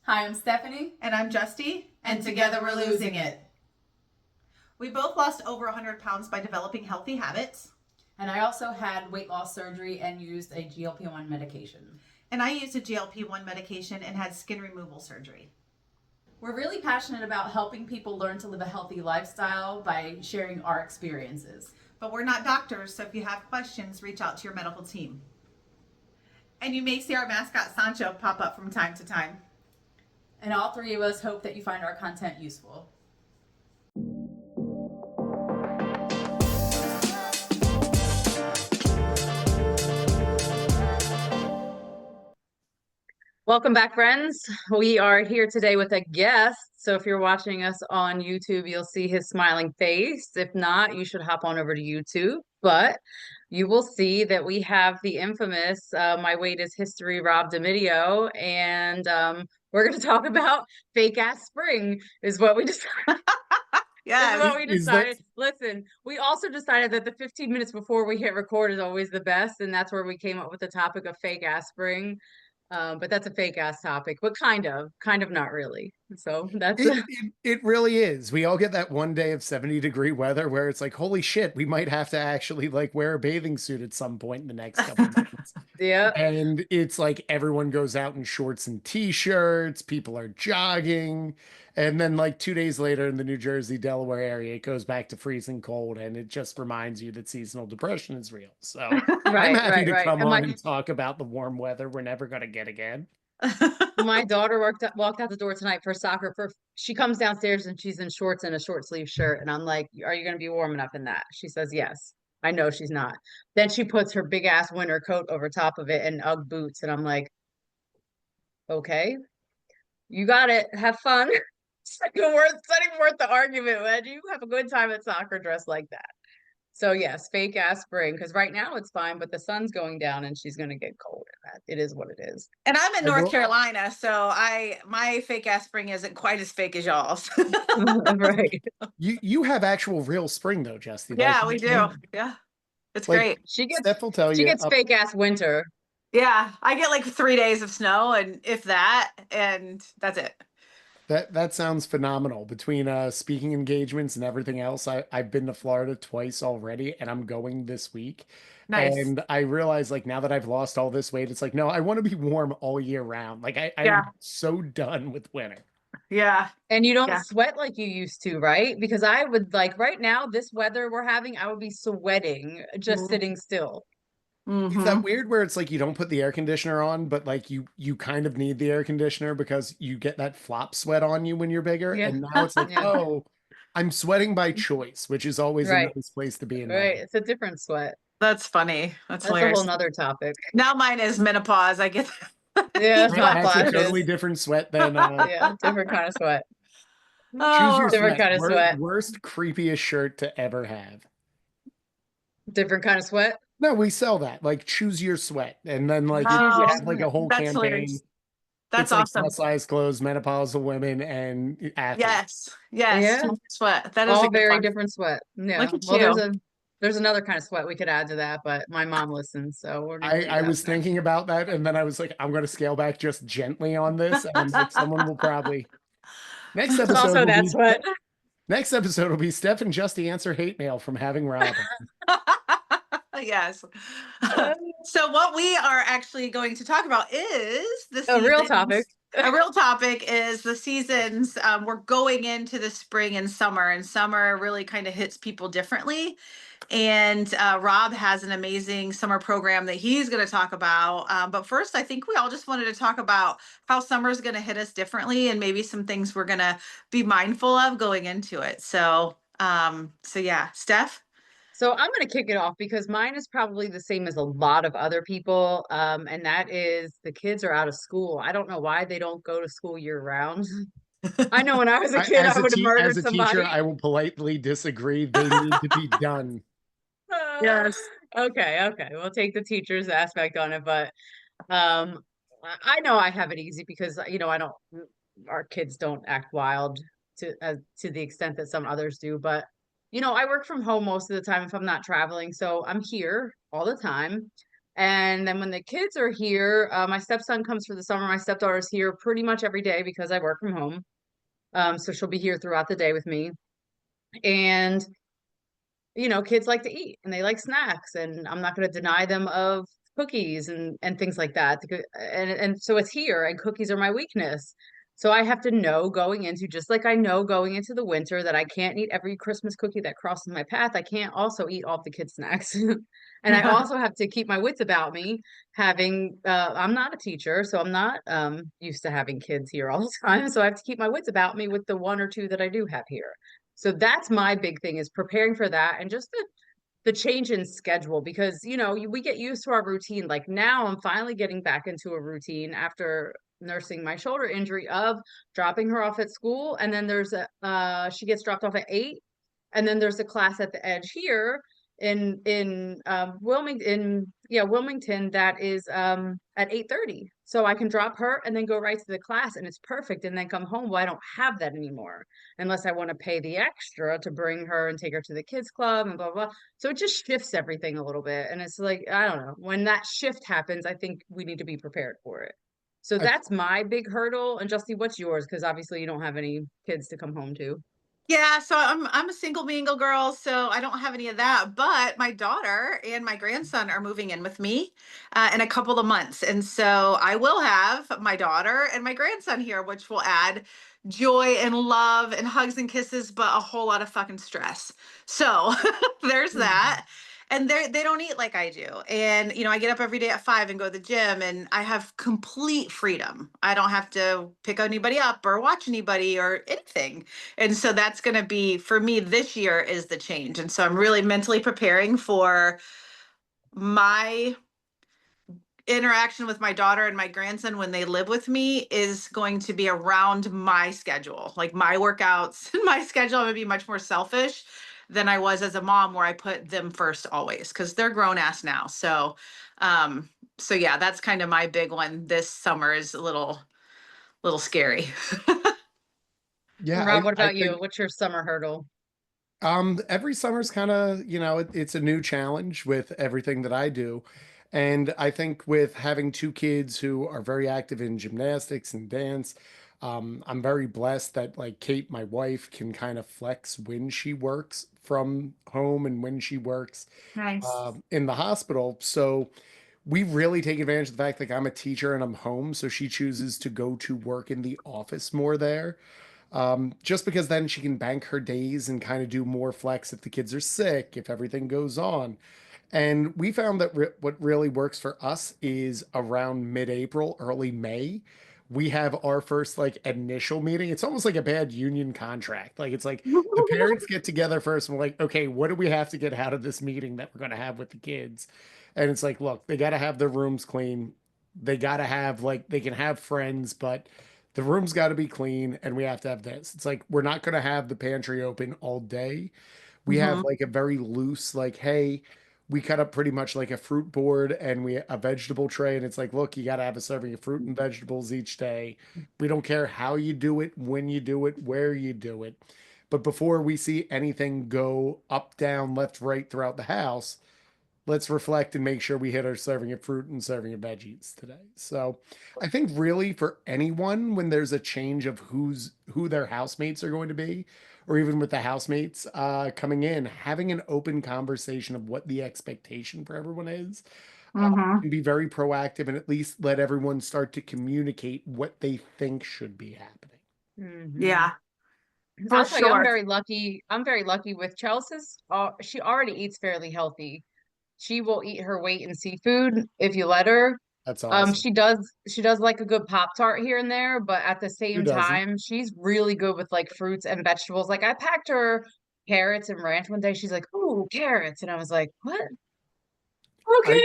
Hi, I'm Stephanie. And I'm Justy. And together we're losing it. We both lost over 100 pounds by developing healthy habits. And I also had weight loss surgery and used a GLP-1 medication. And I used a GLP-1 medication and had skin removal surgery. We're really passionate about helping people learn to live a healthy lifestyle by sharing our experiences. But we're not doctors, so if you have questions, reach out to your medical team. And you may see our mascot Sancho pop up from time to time. And all three of us hope that you find our content useful. Welcome back, friends. We are here today with a guest. So if you're watching us on YouTube, you'll see his smiling face. If not, you should hop on over to YouTube. But you will see that we have the infamous My Weight is History, Rob DiMedio. And we're going to talk about fake ass spring is what we decided. Yeah, is what we decided. Listen, we also decided that the 15 minutes before we hit record is always the best. And that's where we came up with the topic of fake ass spring. But that's a fake ass topic, but kind of not really. So that's it really is. We all get that one day of 70-degree weather where it's like, holy shit, we might have to actually like wear a bathing suit at some point in the next couple of months. Yeah. And it's like everyone goes out in shorts and t-shirts, people are jogging. And then like 2 days later in the New Jersey, Delaware area, it goes back to freezing cold, and it just reminds you that seasonal depression is real. So I'm happy to come on and talk about the warm weather we're never going to get again. My daughter walked out the door tonight for soccer. She comes downstairs and she's in shorts and a short sleeve shirt. And I'm like, are you going to be warm enough in that? She says, yes. I know she's not. Then she puts her big ass winter coat over top of it and Ugg boots. And I'm like, okay, you got it. Have fun. It's not even worth the argument, man. You have a good time at soccer dressed like that. So yes, fake ass spring, because right now it's fine, but the sun's going down and she's going to get cold. It is what it is. And I'm in North Carolina, so my fake ass spring isn't quite as fake as y'all's. Right. You have actual real spring though, Justy. Yeah, we do. Yeah, it's like, great. Steph will tell you. She gets fake ass winter. Yeah, I get like 3 days of snow, and if that, and that's it. That sounds phenomenal. Between speaking engagements and everything else, I've been to Florida twice already, and I'm going this week. Nice. And I realize like now that I've lost all this weight, it's like, no, I want to be warm all year round. Like I'm so done with winter. Yeah. And you don't sweat like you used to, right? Because I would like right now, this weather we're having, I would be sweating just sitting still. It's that weird where it's like you don't put the air conditioner on, but like you kind of need the air conditioner because you get that flop sweat on you when you're bigger. Yeah. And now it's like, oh, I'm sweating by choice, which is always a nice place to be in. Right. It's a different sweat. That's funny. That's hilarious. A whole nother topic. Now mine is menopause. I get that. Yeah, that's a totally different sweat than yeah, different kind of sweat. Choose your different kind of sweat. Worst, creepiest shirt to ever have. Different kind of sweat. No, we sell that. Like, choose your sweat, and then like you have like a whole campaign. Hilarious. That's awesome. Like plus-size clothes, menopausal women, and athletes. Yes, sweat. That is all very different sweat. Yeah. Look at you. There's another kind of sweat we could add to that, but my mom listens, so we're I was thinking about that, and then I was like, I'm going to scale back just gently on this, and like someone will probably next episode. Also, that sweat. Next episode will be Steph and Justy answer hate mail from having Rob. Yes. So what we are actually going to talk about is a real topic. A real topic is the seasons. We're going into the spring and summer really kind of hits people differently. And Rob has an amazing summer program that he's going to talk about. But first, I think we all just wanted to talk about how summer is going to hit us differently and maybe some things we're going to be mindful of going into it. So yeah, Steph? So I'm going to kick it off because mine is probably the same as a lot of other people. And that is the kids are out of school. I don't know why they don't go to school year round. I know when I was a kid, I would have murdered somebody. As a teacher, I will politely disagree. They need to be done. Yes. Okay. We'll take the teacher's aspect on it. But I know I have it easy because, our kids don't act wild to the extent that some others do. But I work from home most of the time if I'm not traveling. So I'm here all the time. And then when the kids are here, my stepson comes for the summer. My stepdaughter's here pretty much every day because I work from home. So she'll be here throughout the day with me. And kids like to eat and they like snacks, and I'm not going to deny them of cookies and things like that. And so it's here, and cookies are my weakness. So I have to know going into, just like I know going into the winter, that I can't eat every Christmas cookie that crosses my path. I can't also eat all the kids' snacks. And I also have to keep my wits about me, having I'm not a teacher, so I'm not used to having kids here all the time. So I have to keep my wits about me with the one or two that I do have here. So that's my big thing, is preparing for that, and just the change in schedule, because we get used to our routine. Like now I'm finally getting back into a routine after nursing my shoulder injury, of dropping her off at school, and then there's a she gets dropped off at 8, and then there's a class at the edge here in Wilmington, that is at 8:30. So I can drop her and then go right to the class, and it's perfect, and then come home. Well, I don't have that anymore, unless I want to pay the extra to bring her and take her to the kids club and blah blah. So it just shifts everything a little bit, and it's like, I don't know, when that shift happens, I think we need to be prepared for it. So I that's my big hurdle. And Justy, what's yours? Because obviously you don't have any kids to come home to. Yeah, so I'm a single mingle girl, so I don't have any of that. But my daughter and my grandson are moving in with me in a couple of months, and so I will have my daughter and my grandson here, which will add joy and love and hugs and kisses, but a whole lot of fucking stress. So there's Mhm. that. And they don't eat like I do. And I get up every day at 5 and go to the gym, and I have complete freedom. I don't have to pick anybody up or watch anybody or anything. And so that's going to be, for me, this year is the change. And so I'm really mentally preparing for my interaction with my daughter and my grandson when they live with me is going to be around my schedule, like my workouts and my schedule. I'm going to be much more selfish than I was as a mom, where I put them first always, because they're grown ass now. Um, so yeah, that's kind of my big one this summer, is a little scary. yeah, And Rob, what I about you? think What's your summer hurdle? every summer's kind of, it's a new challenge with everything that I do. And I think with having two kids who are very active in gymnastics and dance, I'm very blessed that like Kate, my wife, can kind of flex when she works from home and when she works Nice. in the hospital. So we really take advantage of the fact that I'm a teacher and I'm home. So she chooses to go to work in the office more there, just because then she can bank her days and kind of do more flex if the kids are sick, if everything goes on. And we found that what really works for us is around mid-April, early May. We have our first like initial meeting. It's almost like a bad union contract. Like it's like the parents get together first and we're like, okay, what do we have to get out of this meeting that we're going to have with the kids? And it's like, look, they got to have their rooms clean. They got to have like they can have friends, but the room's got to be clean and we have to have this. It's like we're not going to have the pantry open all day. We have Hmm. like a very loose, like, hey, we cut up pretty much like a fruit board and we a vegetable tray. And it's like, look, you got to have a serving of fruit and vegetables each day. We don't care how you do it, when you do it, where you do it. But before we see anything go up, down, left, right throughout the house, let's reflect and make sure we hit our serving of fruit and serving of veggies today. So I think really for anyone, when there's a change of who their housemates are going to be, or even with the housemates coming in, having an open conversation of what the expectation for everyone is Hmm. can be very proactive and at least let everyone start to communicate what they think should be happening. Hmm. Yeah, for I'll tell you, I'm sure. very lucky. I'm very lucky with Chelsea's. She already eats fairly healthy. She will eat her weight in seafood if you let her. That's awesome. She does like a good Pop Tart here and there, but at the Who same doesn't? time, she's really good with like fruits and vegetables. Like I packed her carrots and ranch one day. She's like, "Ooh, carrots." And I was like, "What? I Okay."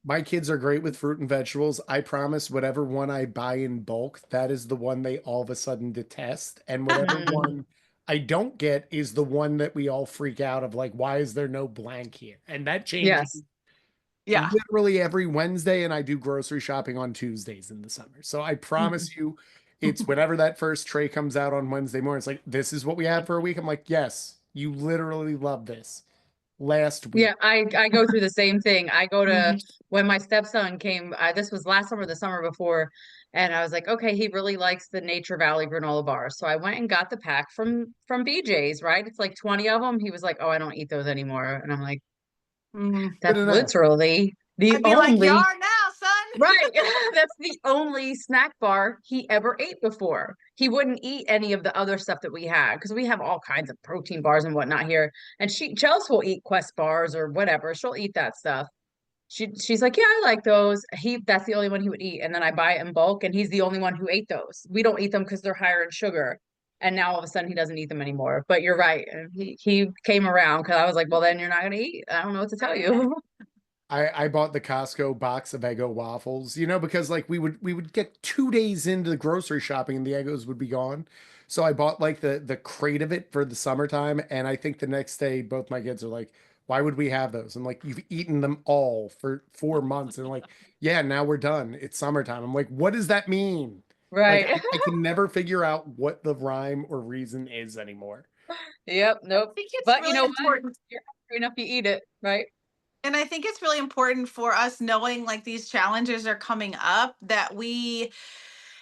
My kids are great with fruit and vegetables. I promise whatever one I buy in bulk, that is the one they all of a sudden detest. And whatever Mm, one I don't get is the one that we all freak out of like, why is there no blank here? And that changes yes. Yeah. literally every Wednesday, and I do grocery shopping on Tuesdays in the summer. So I Mhm. promise you, it's whenever that first tray comes out on Wednesday morning, it's like, this is what we have for a week. I'm like, yes, you literally love this. last Yeah, week. I go through the same thing. I go to Mhm. when my stepson came, this was last summer, the summer before, and I was like, okay, he really likes the Nature Valley granola bars. So I went and got the pack from BJ's, right? It's like 20 of them. He was like, "Oh, I don't eat those anymore." And I'm like, Mhm. Good that's enough. literally the I'd be like, you only are now, son. right. That's the only snack bar he ever ate before. He wouldn't eat any of the other stuff that we had because we have all kinds of protein bars and whatnot here. And Chelsea will eat Quest bars or whatever. She'll eat that stuff. She's like, yeah, I like those. That's the only one he would eat. And then I buy it in bulk, and he's the only one who ate those. We don't eat them because they're higher in sugar. And now all of a sudden he doesn't eat them anymore. But you're right. And he came around because I was like, well, then you're not gonna eat. I don't know what to tell you. I bought the Costco box of Eggo waffles, because like we would get 2 days into the grocery shopping and the Eggos would be gone. So I bought like the crate of it for the summertime, and I think the next day both my kids are like, "Why would we have those?" I'm like, "You've eaten them all for 4 months," and like, "Yeah, now we're done. It's summertime." I'm like, "What does that mean?" Like Right. I can never figure out what the rhyme or reason is anymore. Yep. I Nope. think it's But you really know what? important. You're hungry enough, you eat it, right? And I think it's really important for us knowing like these challenges are coming up that we're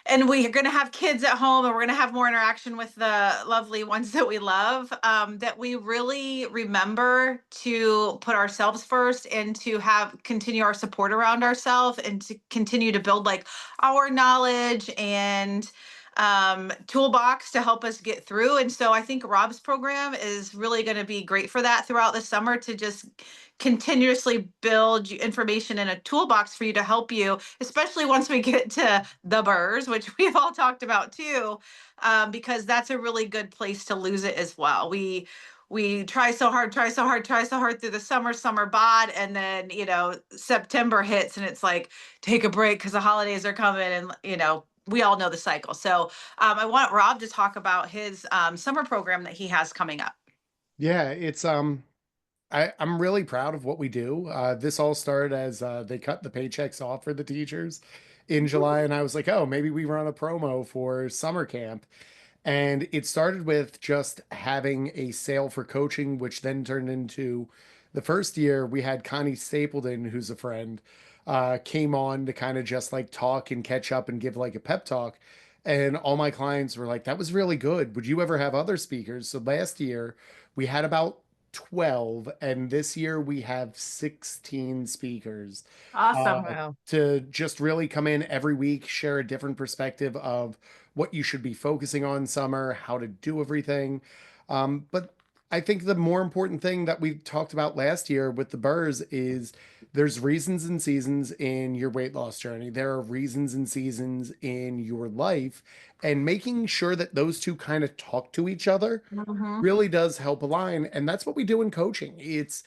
going to have kids at home and we're going to have more interaction with the lovely ones that we love, that we really remember to put ourselves first and to have continue our support around ourselves and to continue to build like our knowledge and toolbox to help us get through. And so I think Rob's program is really going to be great for that throughout the summer to just continuously build information in a toolbox for you to help you, especially once we get to the bers, which we've all talked about too, because that's a really good place to lose it as well. We try so hard, try so hard, try so hard through the summer bod, and then September hits and it's like take a break because the holidays are coming, and we all know the cycle. So I want Rob to talk about his summer program that he has coming up. Yeah, it's I'm really proud of what we do. This all started as they cut the paychecks off for the teachers in July, and I was like, oh, maybe we run a promo for summer camp. And it started with just having a sale for coaching, which then turned into the first year we had Connie Stapleton, who's a friend, came on to kind of just like talk and catch up and give like a pep talk. And all my clients were like, that was really good. Would you ever have other speakers? So last year we had about 12, and this year we have 16 speakers uh, Awesome. Wow. to just really come in every week, share a different perspective of what you should be focusing on summer, how to do everything. But I think the more important thing that we talked about last year with the bers is there's reasons and seasons in your weight loss journey. There are reasons and seasons in your life, and making sure that those two kind of talk to each other Mhm. really does help align. And that's what we do in coaching. It's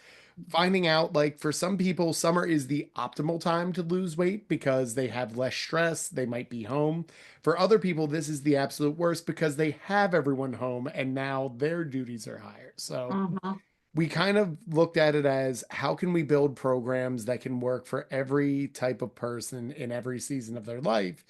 finding out, like, for some people summer is the optimal time to lose weight because they have less stress, they might be home. For other people this is the absolute worst because they have everyone home and now their duties are higher. So Mhm. we kind of looked at it as how can we build programs that can work for every type of person in every season of their life.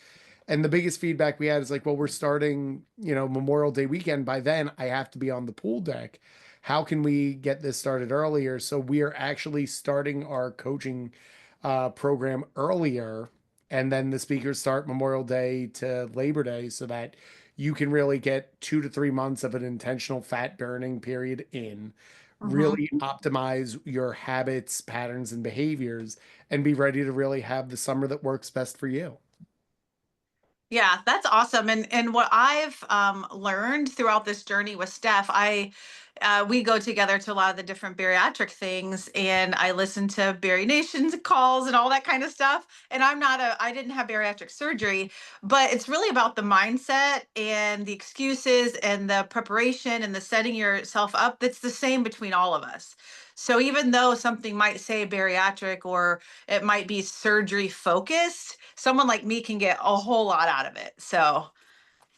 And the biggest feedback we had is like, well, we're starting, Memorial Day weekend. By then, I have to be on the pool deck. How can we get this started earlier? So we are actually starting our coaching program earlier. And then the speakers start Memorial Day to Labor Day so that you can really get 2 to 3 months of an intentional fat burning period in, Mhm. really optimize your habits, patterns, and behaviors, and be ready to really have the summer that works best for you. Yeah, that's awesome. And what I've learned throughout this journey with Steph, we go together to a lot of the different bariatric things, and I listen to Barry Nation's calls and all that kind of stuff. And I didn't have bariatric surgery, but it's really about the mindset and the excuses and the preparation and the setting yourself up. That's the same between all of us. So even though something might say bariatric or it might be surgery focused, someone like me can get a whole lot out of it. So,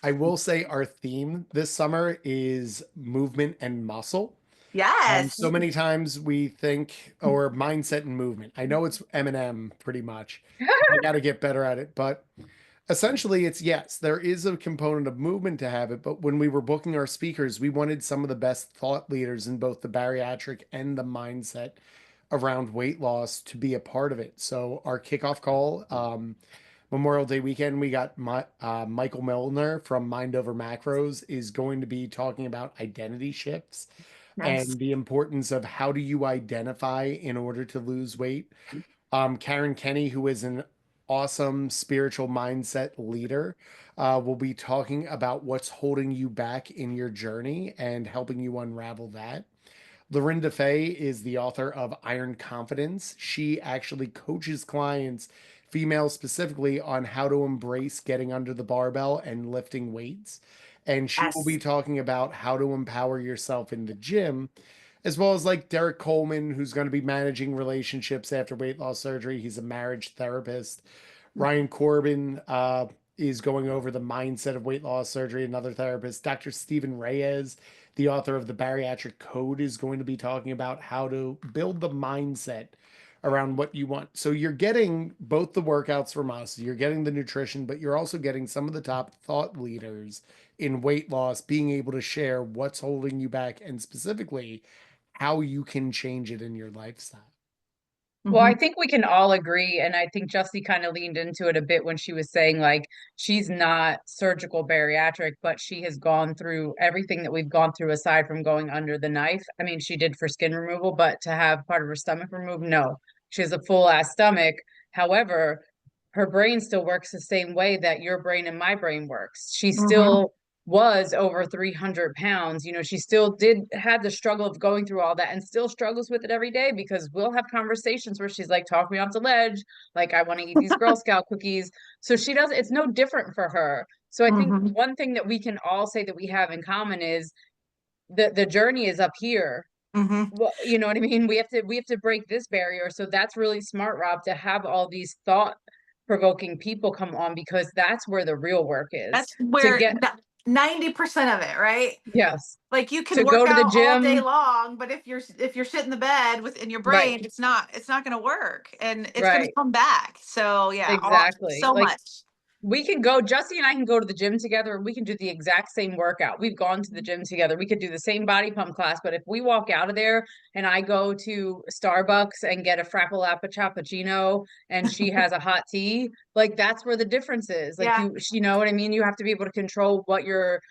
I will say our theme this summer is movement and muscle. yes. So many times we think, or mindset and movement. I know it's M&M pretty much. I got to get better at it, but Essentially, it's yes, there is a component of movement to have it, but when we were booking our speakers, we wanted some of the best thought leaders in both the bariatric and the mindset around weight loss to be a part of it. So our kickoff call, Memorial Day weekend, we got Michael Milner from Mind Over Macros is going to be talking about identity shifts Nice. and the importance of how do you identify in order to lose weight. Karen Kenny, who is an awesome spiritual mindset leader, will be talking about what's holding you back in your journey and helping you unravel that. Lorinda Fay is the author of Iron Confidence. She actually coaches clients, females specifically, on how to embrace getting under the barbell and lifting weights. And she will Yes. be talking about how to empower yourself in the gym, as well as like Derek Coleman, who's going to be managing relationships after weight loss surgery. He's a marriage therapist. Ryan Corbin is going over the mindset of weight loss surgery, another therapist. Dr. Stephen Reyes, the author of the Bariatric Code, is going to be talking about how to build the mindset around what you want. So you're getting both the workouts from us, you're getting the nutrition, but you're also getting some of the top thought leaders in weight loss being able to share what's holding you back and specifically how you can change it in your lifestyle. Well, I Mhm. think we can all agree, and I think Justy kind of leaned into it a bit when she was saying like she's not surgical bariatric, but she has gone through everything that we've gone through aside from going under the knife. I mean, she did for skin removal, but to have part of her stomach removed, no. She has a full ass stomach. However, her brain still works the same way that your brain and my brain works. She Mhm. still was over 300 pounds. You know, she still did had the struggle of going through all that and still struggles with it every day because we'll have conversations where she's like, talk me off the ledge. Like, I want to eat these Girl Scout cookies. So she does, it's no different for her. So I think Mhm. one thing that we can all say that we have in common is the journey is up here. Mhm. Well, you know what I mean? We have to break this barrier. So that's really smart, Rob, to have all these thought provoking people come on because that's where the real work is. That's To where get 90% of it, right? yes, Like you can to go work to the out all day gym, long, but if you're sitting in the bed within your right, brain, it's not going to work, and it's going to right, come back. So yeah, all exactly. so Like much. we can go, Justy and I can go to the gym together and we can do the exact same workout. We've gone to the gym together. We could do the same body pump class, but if we walk out of there and I go to Starbucks and get a Frappalappa Cappuccino and she has a hot tea, like that's where the difference is. Like Yeah. you know what I mean? You have to be able to control what you're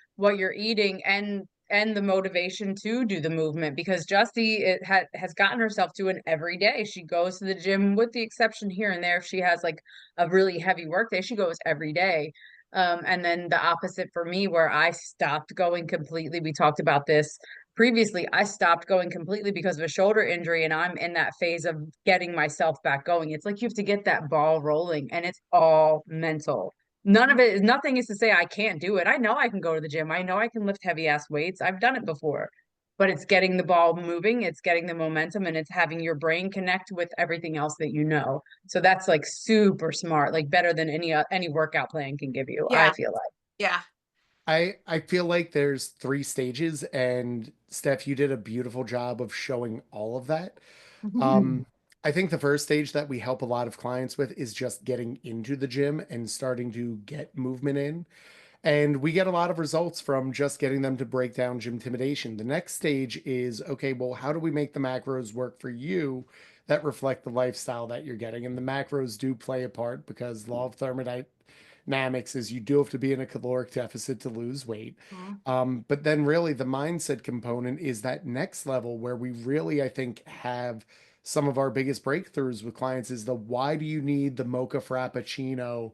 eating and the motivation to do the movement because Justy has gotten herself to it every day. She goes to the gym with the exception here and there if she has like a really heavy work day. She goes every day. And then the opposite for me, where I stopped going completely. We talked about this previously. I stopped going completely because of a shoulder injury, and I'm in that phase of getting myself back going. It's like you have to get that ball rolling, and it's all mental. None of it is nothing is to say I can't do it. I know I can go to the gym. I know I can lift heavy ass weights. I've done it before. But it's getting the ball moving, it's getting the momentum, and it's having your brain connect with everything else that you know. So that's like super smart, like better than any workout plan can give you, I Yeah. feel like. Yeah. I feel like there's three stages, and Steph, you did a beautiful job of showing all of that. Mhm. Um, I think the first stage that we help a lot of clients with is just getting into the gym and starting to get movement in. And we get a lot of results from just getting them to break down gym intimidation. The next stage is okay, well, how do we make the macros work for you that reflect the lifestyle that you're getting? And the macros do play a part because law of thermodynamics is you do have to be in a caloric deficit to lose weight. Mhm. But then really the mindset component is that next level where we really, I think, have some of our biggest breakthroughs with clients is the why do you need the mocha frappuccino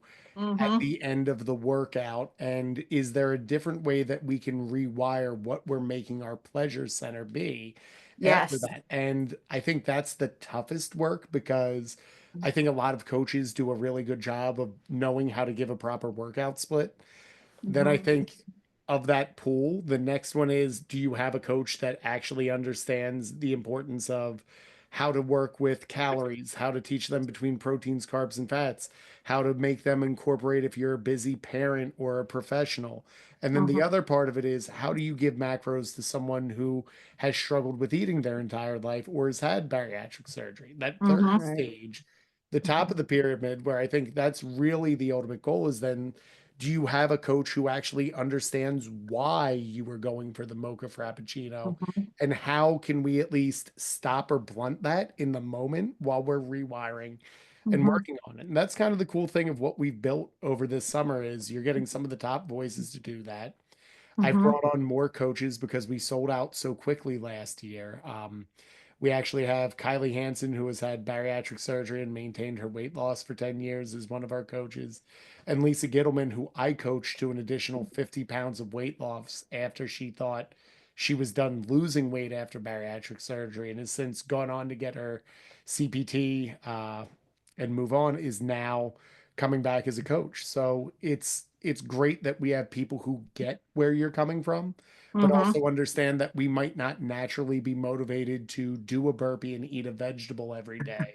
at Mhm. the end of the workout? And is there a different way that we can rewire what we're making our pleasure center be after Yes. that? And I think that's the toughest work because I think a lot of coaches do a really good job of knowing how to give a proper workout split. Then I Mhm. think of that pool, the next one is do you have a coach that actually understands the importance of how to work with calories, how to teach them between proteins, carbs, and fats, how to make them incorporate if you're a busy parent or a professional. And then the Mhm. other part of it is how do you give macros to someone who has struggled with eating their entire life or has had bariatric surgery? That third Mhm. Right. stage, the top of the pyramid, where I think that's really the ultimate goal, is then do you have a coach who actually understands why you were going for the mocha frappuccino, Mhm. and how can we at least stop or blunt that in the moment while we're rewiring and Mhm. working on it. And that's kind of the cool thing of what we've built over this summer, is you're getting some of the top voices to do that. I've Mhm. brought on more coaches because we sold out so quickly last year. We actually have Kylie Hansen, who has had bariatric surgery and maintained her weight loss for 10 years, as one of our coaches. And Lisa Gittleman, who I coached to an additional 50 pounds of weight loss after she thought she was done losing weight after bariatric surgery, and has since gone on to get her CPT and move on, is now coming back as a coach. So it's great that we have people who get where you're coming from, but Mhm. also understand that we might not naturally be motivated to do a burpee and eat a vegetable every day.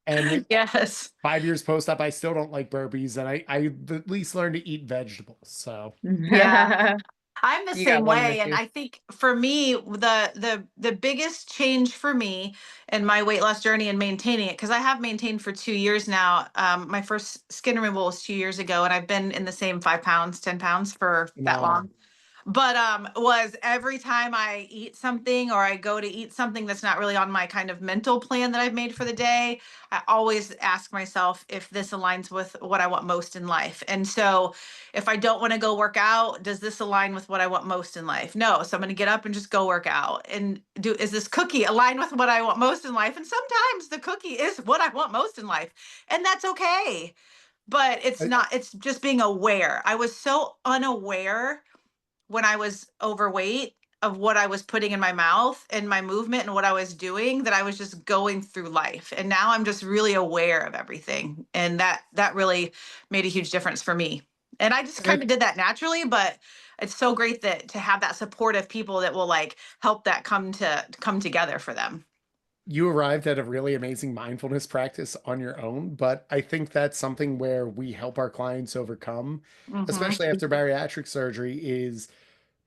And Yes. 5 years post-op, I still don't like burpees, and I at least learned to eat vegetables. So Yeah. I'm the You got same one in the way, and queue. I think for me, the biggest change for me in my weight loss journey and maintaining it, because I have maintained for 2 years now. My first skin removal was 2 years ago, and I've been in the same 5 pounds, 10 pounds for that phenomenal. long. But was every time I eat something or I go to eat something that's not really on my kind of mental plan that I've made for the day, I always ask myself if this aligns with what I want most in life. And so if I don't want to go work out, does this align with what I want most in life? No. So I'm going to get up and just go work out. And is this cookie align with what I want most in life? And sometimes the cookie is what I want most in life. And that's okay. But it's I, not, it's just being aware. I was so unaware when I was overweight of what I was putting in my mouth and my movement and what I was doing, that I was just going through life. And now I'm just really aware of everything. And that really made a huge difference for me. And I just I kind of did that naturally, but it's so great that to have that supportive people that will like help that come together for them. You arrived at a really amazing mindfulness practice on your own, but I think that's something where we help our clients overcome, Mhm. especially after bariatric surgery, is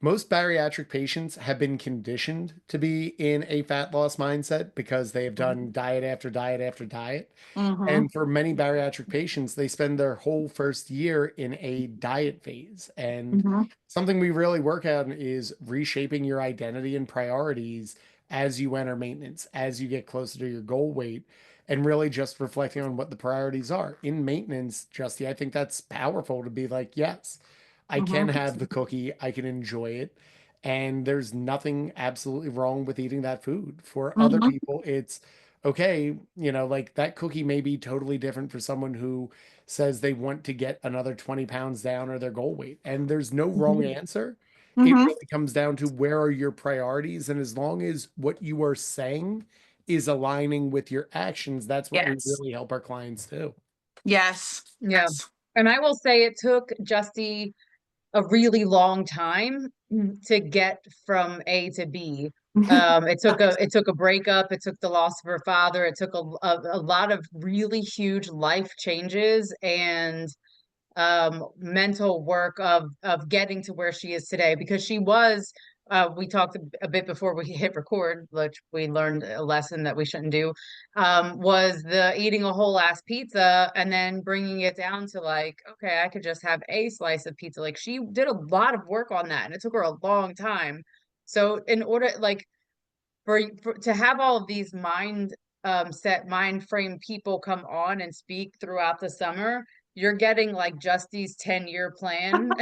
most bariatric patients have been conditioned to be in a fat loss mindset because they have done diet after diet after diet. Mhm. And for many bariatric patients, they spend their whole first year in a diet phase. And Mhm. something we really work on is reshaping your identity and priorities as you enter maintenance, as you get closer to your goal weight, and really just reflecting on what the priorities are. In maintenance, Justy, I think that's powerful to be like, yes, I can Mhm. have the cookie, I can enjoy it. And there's nothing absolutely wrong with eating that food. For other Mhm. people, it's okay, like that cookie may be totally different for someone who says they want to get another 20 pounds down or their goal weight. And there's no wrong Mhm. answer. It Mhm. really comes down to where are your priorities. And as long as what you are saying is aligning with your actions, that's what we Yes. really help our clients do. Yes. Yeah. Yes. And I will say it took Justy a really long time to get from A to B. It took a breakup, it took the loss of her father, it took a lot of really huge life changes and mental work of getting to where she is today, because she was we talked a bit before we hit record, which we learned a lesson that we shouldn't do, was the eating a whole ass pizza and then bringing it down to like, okay, I could just have a slice of pizza. Like she did a lot of work on that and it took her a long time. So in order like for to have all of these mind frame people come on and speak throughout the summer, you're getting like Justy's 10-year plan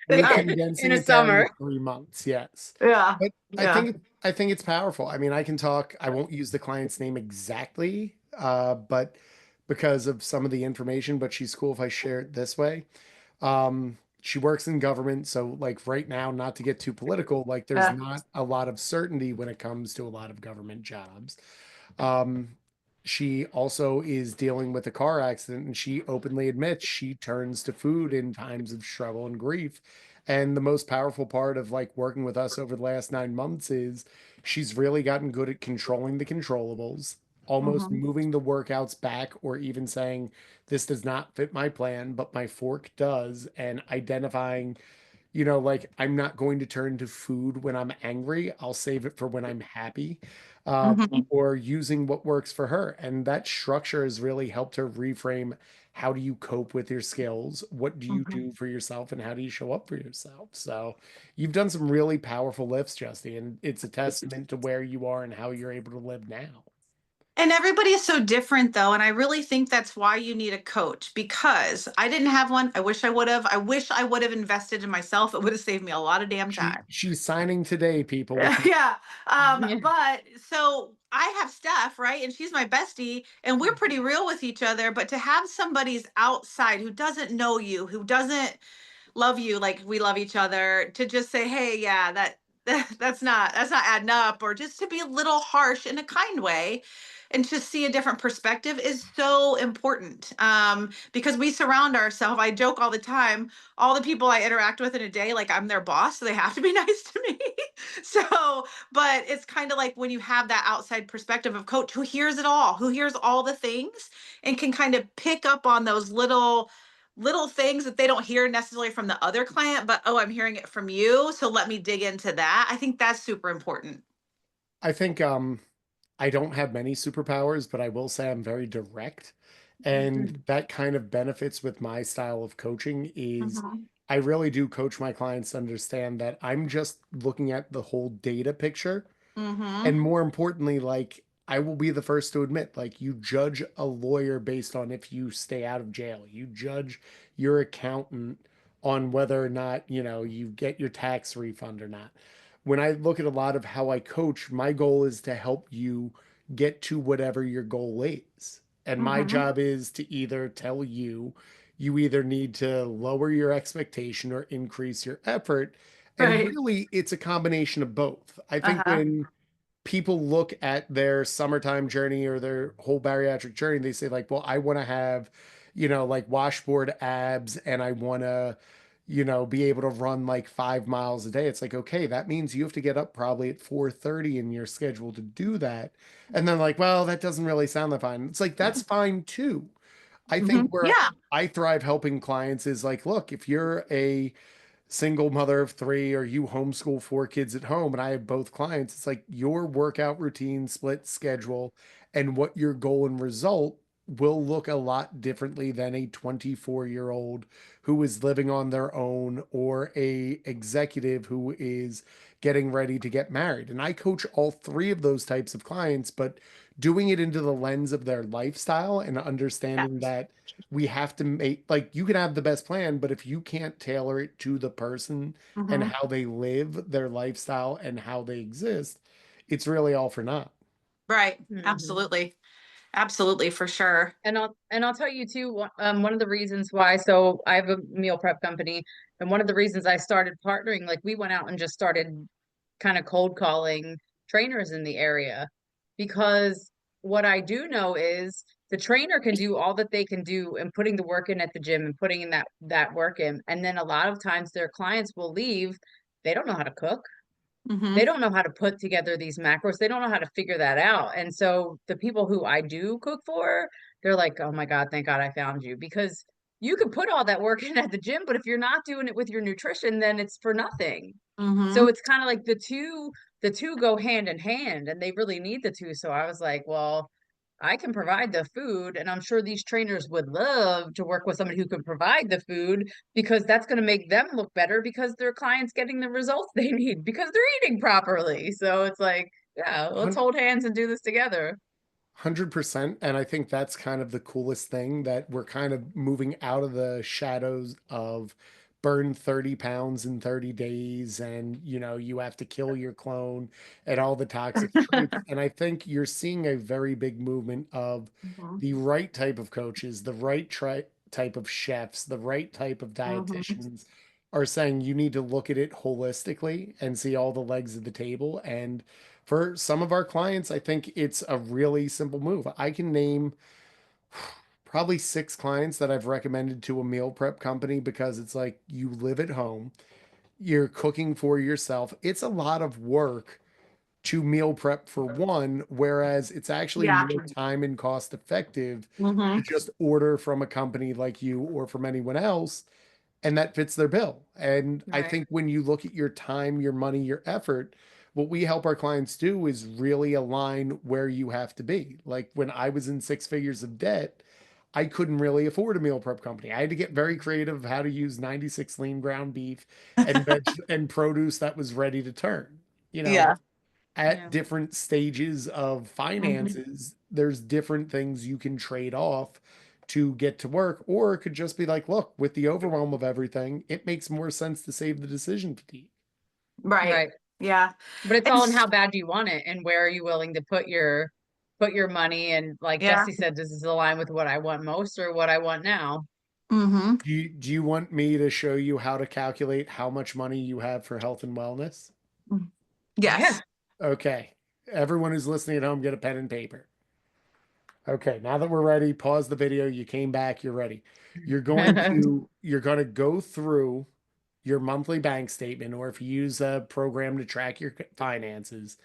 We're Yeah. in condensing a it down to summer. 3 months, yes. Yeah. But I Yeah. think I think it's powerful. I mean, I can talk, I won't use the client's name exactly, but because of some of the information, but she's cool if I share it this way. She works in government, so like right now, not to get too political, like there's Yeah. not a lot of certainty when it comes to a lot of government jobs. Um, she also is dealing with a car accident, and she openly admits she turns to food in times of struggle and grief. And the most powerful part of like working with us over the last 9 months is she's really gotten good at controlling the controllables, almost Mhm. moving the workouts back, or even saying, this does not fit my plan, but my fork does, and identifying you know, like I'm not going to turn to food when I'm angry. I'll save it for when I'm happy, Mhm. or using what works for her. And that structure has really helped her reframe how do you cope with your skills? What do you Mhm. do for yourself? And how do you show up for yourself? So you've done some really powerful lifts, Justy, and it's a testament to where you are and how you're able to live now. And everybody is so different though. And I really think that's why you need a coach because I didn't have one. I wish I would have. I wish I would have invested in myself. It would have saved me a lot of damn time. She's signing today, people. With Yeah. Yeah. But so I have Steph, right? And she's my bestie, and we're pretty real with each other. But to have somebody's outside who doesn't know you, who doesn't love you like we love each other, to just say, hey, yeah, that's not adding up, or just to be a little harsh in a kind way and to see a different perspective is so important, because we surround ourselves. I joke all the time, all the people I interact with in a day, like I'm their boss, so they have to be nice to me. So, but it's kind of like when you have that outside perspective of coach who hears it all, who hears all the things and can kind of pick up on those little things that they don't hear necessarily from the other client, but oh, I'm hearing it from you, so let me dig into that. I think that's super important. I think I don't have many superpowers, but I will say I'm very direct. And that kind of benefits with my style of coaching is Mhm. I really do coach my clients to understand that I'm just looking at the whole data picture. Mhm. And more importantly, like I will be the first to admit, like you judge a lawyer based on if you stay out of jail. You judge your accountant on whether or not, you know, you get your tax refund or not. When I look at a lot of how I coach, my goal is to help you get to whatever your goal is. And my Mhm. job is to either tell you you either need to lower your expectation or increase your effort. And Right. really, it's a combination of both. I think Uh-huh. when people look at their summertime journey or their whole bariatric journey, they say, like, well, I want to have, you know, like washboard abs and I want to, you know, be able to run like 5 miles a day. It's like, okay, that means you have to get up probably at 4:30 in your schedule to do that. And then like, well, that doesn't really sound that fine. It's like, that's fine too. I think Mhm. where Yeah. I thrive helping clients is like, look, if you're a single mother of three or you homeschool four kids at home and I have both clients, it's like your workout routine, split schedule, and what your goal and result will look a lot differently than a 24-year-old who is living on their own or a executive who is getting ready to get married. And I coach all three of those types of clients, but doing it into the lens of their lifestyle and Yeah. understanding that we have to make, like, you can have the best plan, but if you can't tailor it to the person and Mhm. how they live their lifestyle and how they exist, it's really all for naught. Right. Mhm. Absolutely. Absolutely, for sure. And I'll tell you too, one of the reasons why, so I have a meal prep company, and one of the reasons I started partnering, like we went out and just started kind of cold calling trainers in the area, because what I do know is the trainer can do all that they can do and putting the work in at the gym and putting in that work in, and then a lot of times their clients will leave, they don't know how to cook. They Mhm. don't know how to put together these macros. They don't know how to figure that out. And so the people who I do cook for, they're like, "Oh my God, thank God I found you." Because you can put all that work in at the gym, but if you're not doing it with your nutrition, then it's for nothing. So Mhm. it's kind of like the two go hand in hand and they really need the two. So I was like, well, I can provide the food, and I'm sure these trainers would love to work with somebody who can provide the food, because that's going to make them look better because their clients getting the results they need because they're eating properly. So it's like, yeah, let's hold hands and do this together. 100%. And I think that's kind of the coolest thing, that we're kind of moving out of the shadows of burn 30 pounds in 30 days and, you know, you have to kill your clone and all the toxic traits. And I think you're seeing a very big movement of Mhm. the right type of coaches, the right type of chefs, the right type of Mhm. dietitians are saying you need to look at it holistically and see all the legs of the table. And for some of our clients, I think it's a really simple move. I can name probably six clients that I've recommended to a meal prep company because it's like you live at home, you're cooking for yourself. It's a lot of work to meal prep for one, whereas it's actually Yeah. more time and cost effective to Mhm. just order from a company like you or from anyone else and that fits their bill. And I Right. think when you look at your time, your money, your effort, what we help our clients do is really align where you have to be. Like when I was in six figures of debt, I couldn't really afford a meal prep company. I had to get very creative of how to use 96 lean ground beef and veg and produce that was ready to turn. You know, Yeah. at Yeah. different stages of Mhm. finances, there's different things you can trade off to get to work. Or it could just be like, look, with the overwhelm of everything, it makes more sense to save the decision fatigue. Right. Right. Yeah. But it's all in It's how bad do you want it and where are you willing to put your money, and like yeah. Jesse said, does this align with what I want most or what I want now? Mm-hmm. Do you want me to show you how to calculate how much money you have for health and wellness? Yeah. Yes. Okay. Everyone who's listening at home, get a pen and paper. Okay, now that we're ready, pause the video. You came back, you're ready. You're going to go through your monthly bank statement, or if you use a program to track your finances,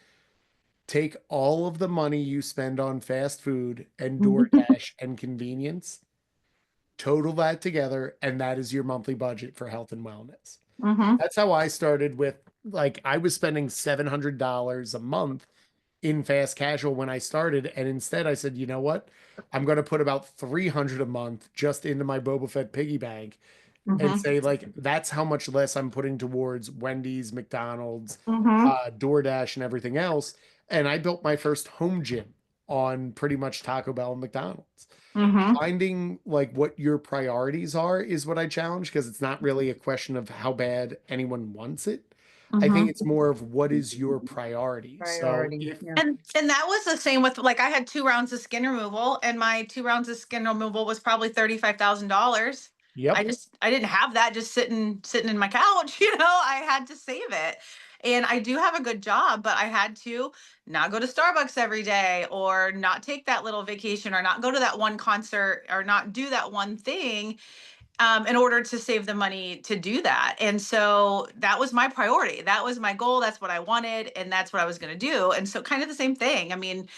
take all of the money you spend on fast food and DoorDash and convenience, total that together, and that is your monthly budget for health and wellness. Mm-hmm. That's how I started with, like, I was spending $700 a month in fast casual when I started. And instead I said, you know what? I'm going to put about 300 a month just into my Boba Fett piggy bank and Mm-hmm. say, like, that's how much less I'm putting towards Wendy's, McDonald's, Mm-hmm. DoorDash, and everything else. And I built my first home gym on pretty much Taco Bell and McDonald's. Mm-hmm. Finding like what your priorities are is what I challenge, because it's not really a question of how bad anyone wants it. I think Mm-hmm. it's more of what is your priority. So Priority. if, Yeah. And that was the same with like I had 2 rounds of skin removal, and my 2 rounds of skin removal was probably $35,000. yep, I didn't have that just sitting in my couch, I had to save it. And I do have a good job, but I had to not go to Starbucks every day, or not take that little vacation, or not go to that one concert, or not do that one thing, in order to save the money to do that. And so that was my priority. That was my goal. That's what I wanted. And that's what I was going to do. And so, kind of the same thing. I mean,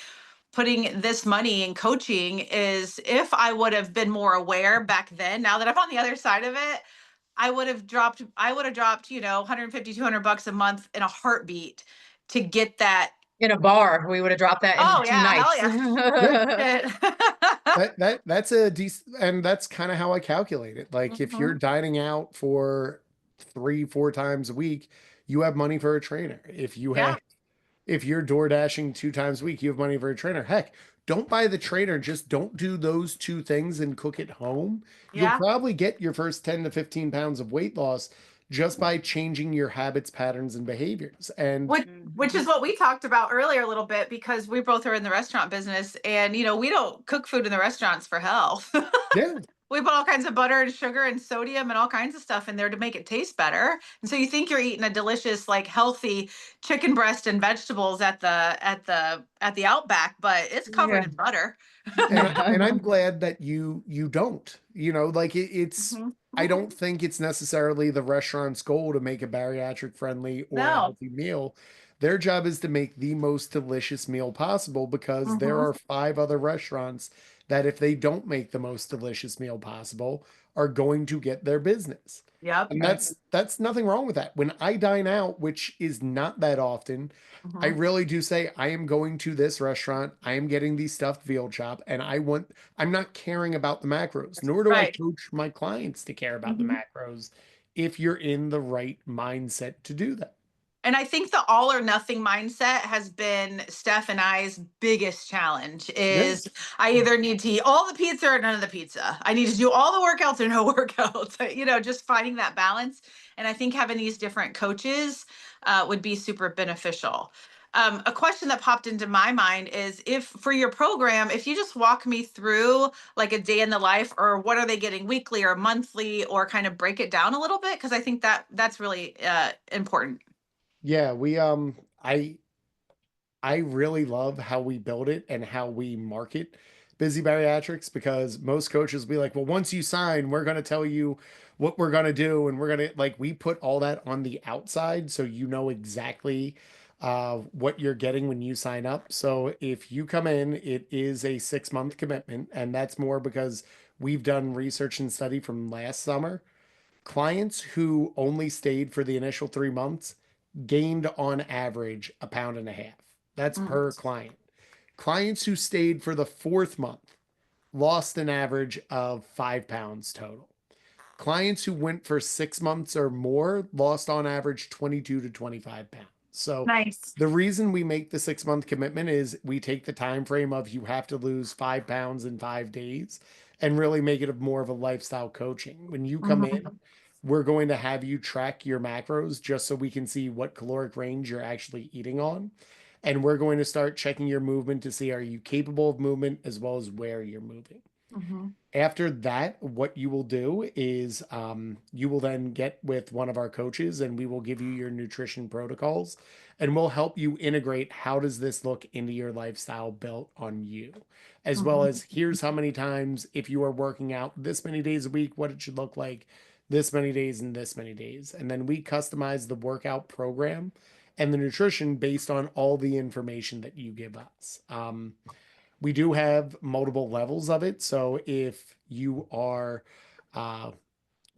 putting this money in coaching is, if I would have been more aware back then, now that I'm on the other side of it, I would have dropped, 150, $200 a month in a heartbeat to get that. In a bar, we would have dropped that in Oh, two yeah. Hell nights. yeah. yeah, Shit. that's a decent, and that's kind of how I calculate it. Like if you're Mhm. dining out for 3, 4 times a week, you have money for a trainer. Yeah. If you're door dashing 2 times a week, you have money for a trainer. Heck, don't buy the trainer. Just don't do those two things and cook at home. You'll Yeah. probably get your first 10 to 15 pounds of weight loss just by changing your habits, patterns, and behaviors. And Which Mhm. is what we talked about earlier a little bit, because we both are in the restaurant business, and we don't cook food in the restaurants for health. yeah, We put all kinds of butter and sugar and sodium and all kinds of stuff in there to make it taste better. And so you think you're eating a delicious, like, healthy chicken breast and vegetables at the Outback, but it's covered Yeah. in butter. and I'm glad that you don't. Like it's Mhm. I don't think it's necessarily the restaurant's goal to make a bariatric friendly or a No. healthy meal. Their job is to make the most delicious meal possible, because there Hmm. are five other restaurants that, if they don't make the most delicious meal possible, are going to get their business. Yep. And Right. that's nothing wrong with that. When I dine out, which is not that often, I Hmm. really do say, I am going to this restaurant, I am getting the stuffed veal chop, and I'm not caring about the macros, nor do I Right. coach my clients to care about the Mhm. macros if you're in the right mindset to do that. And I think the all or nothing mindset has been Steph and I's biggest challenge. Yeah. Is I either need to eat all the pizza or none of the pizza. I need to do all the workouts or no workouts. Just finding that balance. And I think having these different coaches would be super beneficial. A question that popped into my mind is, if for your program, if you just walk me through like a day in the life, or what are they getting weekly or monthly, or kind of break it down a little bit, because I think that's really important. Yeah, I really love how we build it and how we market Busy Bariatrics, because most coaches will be like, well, once you sign, we're going to tell you what we're going to do. And we're going to, like, we put all that on the outside so you know exactly what you're getting when you sign up. So if you come in, it is a 6 month commitment. And that's more because we've done research and study from last summer Clients who only stayed for the initial 3 months gained on average a pound and a half. That's Mm. per client. Clients who stayed for the 4th month lost an average of 5 pounds total. Clients who went for 6 months or more lost on average 22 to 25 pounds. So Nice. the reason we make the 6 month commitment is we take the time frame of you have to lose 5 pounds in 5 days and really make it more of a lifestyle coaching. When you come in, we're going to have you track your macros just so we can see what caloric range you're actually eating on. And we're going to start checking your movement to see are you capable of movement as well as where you're moving. After that, what you will do is you will then get with one of our coaches and we will give you your nutrition protocols and we'll help you integrate how does this look into your lifestyle built on you, as well as here's how many times if you are working out this many days a week, what it should look like this many days and this many days. And then we customize the workout program and the nutrition based on all the information that you give us. We do have multiple levels of it. So if you are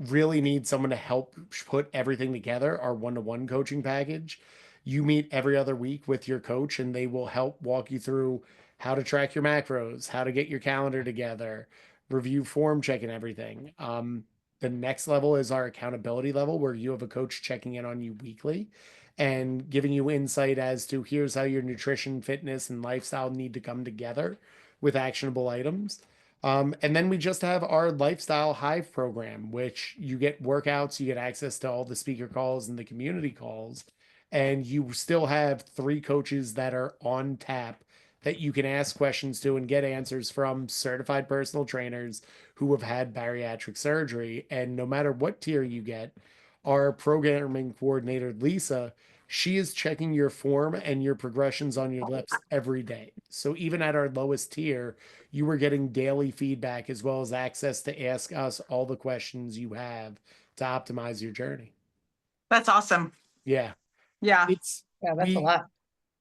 really need someone to help put everything together, our one-to-one coaching package, you meet every other week with your coach and they will help walk you through how to track your macros, how to get your calendar together, review form check and everything. The next level is our accountability level where you have a coach checking in on you weekly and giving you insight as to here's how your nutrition, fitness, and lifestyle need to come together with actionable items. And then we just have our Lifestyle Hive program, which you get workouts, you get access to all the speaker calls and the community calls, and you still have 3 coaches that are on tap that you can ask questions to and get answers from certified personal trainers who have had bariatric surgery. And no matter what tier you get, our programming coordinator, Lisa, she is checking your form and your progressions on your lips every day. So even at our lowest tier, you are getting daily feedback as well as access to ask us all the questions you have to optimize your journey. That's awesome. Yeah. Yeah. It's Yeah, that's a lot.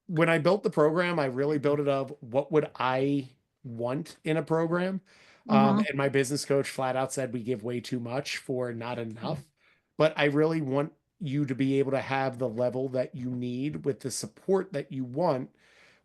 when I built the program, I really built it of what would I want in a program. And my business coach flat out said we give way too much for not enough. But I really want you to be able to have the level that you need with the support that you want.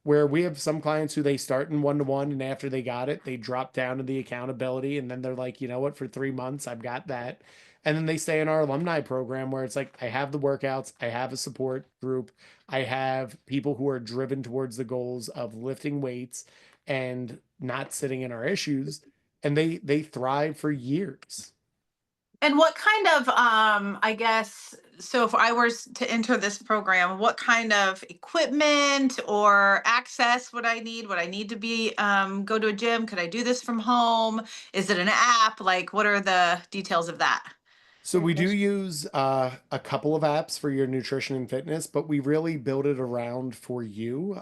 Where we have some clients who they start in one-to-one and after they got it, they drop down to the accountability. And then they're like, you know what, for 3 months, I've got that. And then they stay in our alumni program where it's like, I have the workouts, I have a support group, I have people who are driven towards the goals of lifting weights and not sitting in our issues. And they thrive for years. And what kind of, I guess, so if I was to enter this program, what kind of equipment or access would I need? Would I need to be, go to a gym? Could I do this from home? Is it an app? Like, what are the details of that? So we do use a couple of apps for your nutrition and fitness, but we really build it around for you.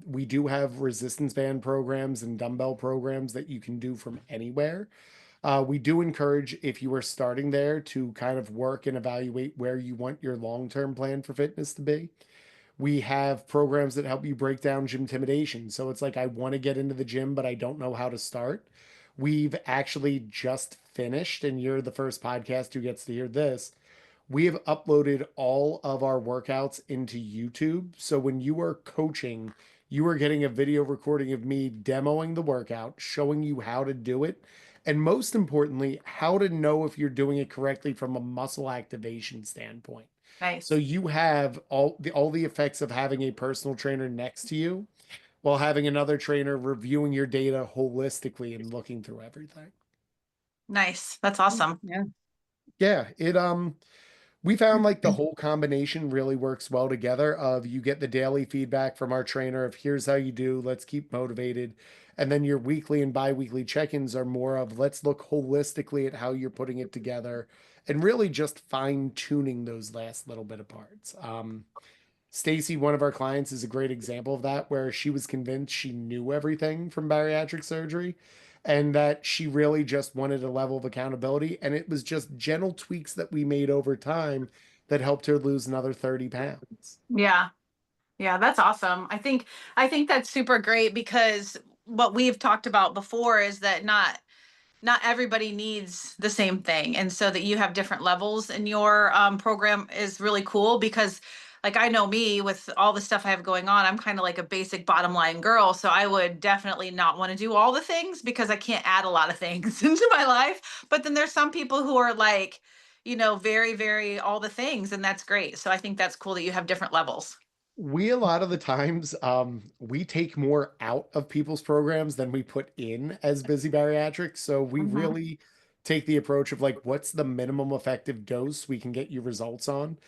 We do have resistance band programs and dumbbell programs that you can do from anywhere. We do encourage if you are starting there to kind of work and evaluate where you want your long-term plan for fitness to be. We have programs that help you break down gym intimidation. So it's like, I want to get into the gym, but I don't know how to start. We've actually just finished, and you're the first podcast who gets to hear this. We have uploaded all of our workouts into YouTube. So when you are coaching, you are getting a video recording of me demoing the workout, showing you how to do it, and most importantly, how to know if you're doing it correctly from a muscle activation standpoint. Nice. So you have all the effects of having a personal trainer next to you while having another trainer reviewing your data holistically and looking through everything. Nice. That's awesome. Yeah. Yeah, we found like the whole combination really works well together of you get the daily feedback from our trainer of here's how you do, let's keep motivated. And then your weekly and bi-weekly check-ins are more of let's look holistically at how you're putting it together and really just fine-tuning those last little bit of parts. Stacy, one of our clients, is a great example of that, where she was convinced she knew everything from bariatric surgery and that she really just wanted a level of accountability. And it was just gentle tweaks that we made over time that helped her lose another 30 pounds. Yeah. Yeah, that's awesome. I think that's super great because what we've talked about before is that not everybody needs the same thing. And so that you have different levels in your program is really cool because like I know me with all the stuff I have going on, I'm kind of like a basic bottom line girl. So I would definitely not want to do all the things because I can't add a lot of things into my life. But then there's some people who are like, you know, very, very all the things. And that's great. So I think that's cool that you have different levels. We a lot of the times we take more out of people's programs than we put in as Busy Bariatrics. So we Mhm. really take the approach of like what's the minimum effective dose we can get you results on.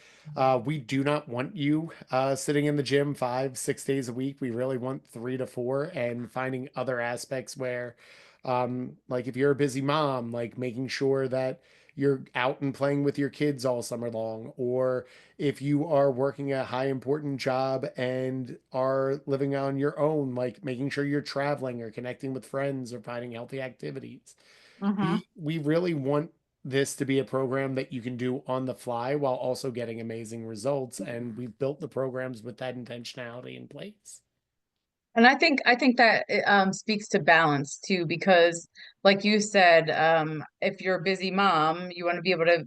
We do not want you sitting in the gym 5, 6 days a week. We really want 3 to 4 and finding other aspects where like if you're a busy mom, like making sure that you're out and playing with your kids all summer long, or if you are working a high important job and are living on your own, like making sure you're traveling or connecting with friends or finding healthy activities. Mhm. We really want this to be a program that you can do on the fly while also getting amazing results. And we've built the programs with that intentionality in place. And I think that it, speaks to balance too, because like you said, if you're a busy mom, you want to be able to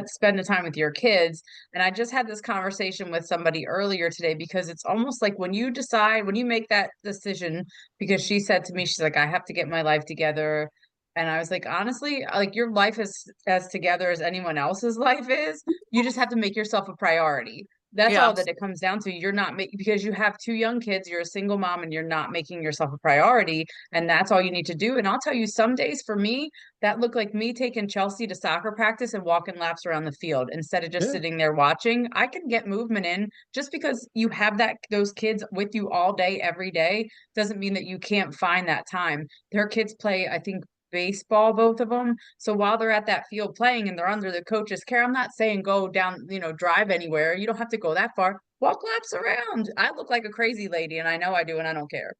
spend the time with your kids. And I just had this conversation with somebody earlier today because it's almost like when you decide, when you make that decision, because she said to me, she's like, I have to get my life together. And I was like, honestly, like your life is as together as anyone else's life is. You just have to make yourself a priority. That's Yeah. all that it comes down to. You're not making because you have 2 young kids, you're a single mom, and you're not making yourself a priority. And that's all you need to do. And I'll tell you, some days for me, that looked like me taking Chelsea to soccer practice and walking laps around the field instead of just Yeah. sitting there watching. I can get movement in just because you have those kids with you all day, every day, doesn't mean that you can't find that time. Their kids play, I think, baseball, both of them. So while they're at that field playing and they're under the coach's care, I'm not saying go down, drive anywhere. You don't have to go that far. Walk laps around. I look like a crazy lady, and I know I do, and I don't care.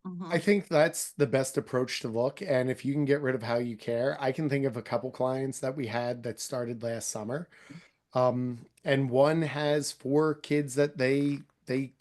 I Mhm. think that's the best approach to look. And if you can get rid of how you care, I can think of a couple clients that we had that started last summer. And one has 4 kids that they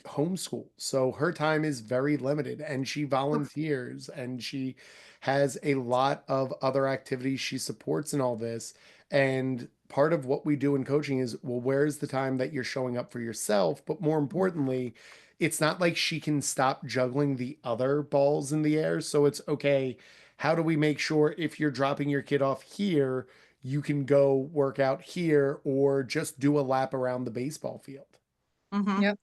homeschool. So her time is very limited and she volunteers and she has a lot of other activities she supports in all this. And part of what we do in coaching is, well, where's the time that you're showing up for yourself? But more importantly, it's not like she can stop juggling the other balls in the air. So it's okay. How do we make sure if you're dropping your kid off here, you can go work out here or just do a lap around the baseball field? Mhm. Yep.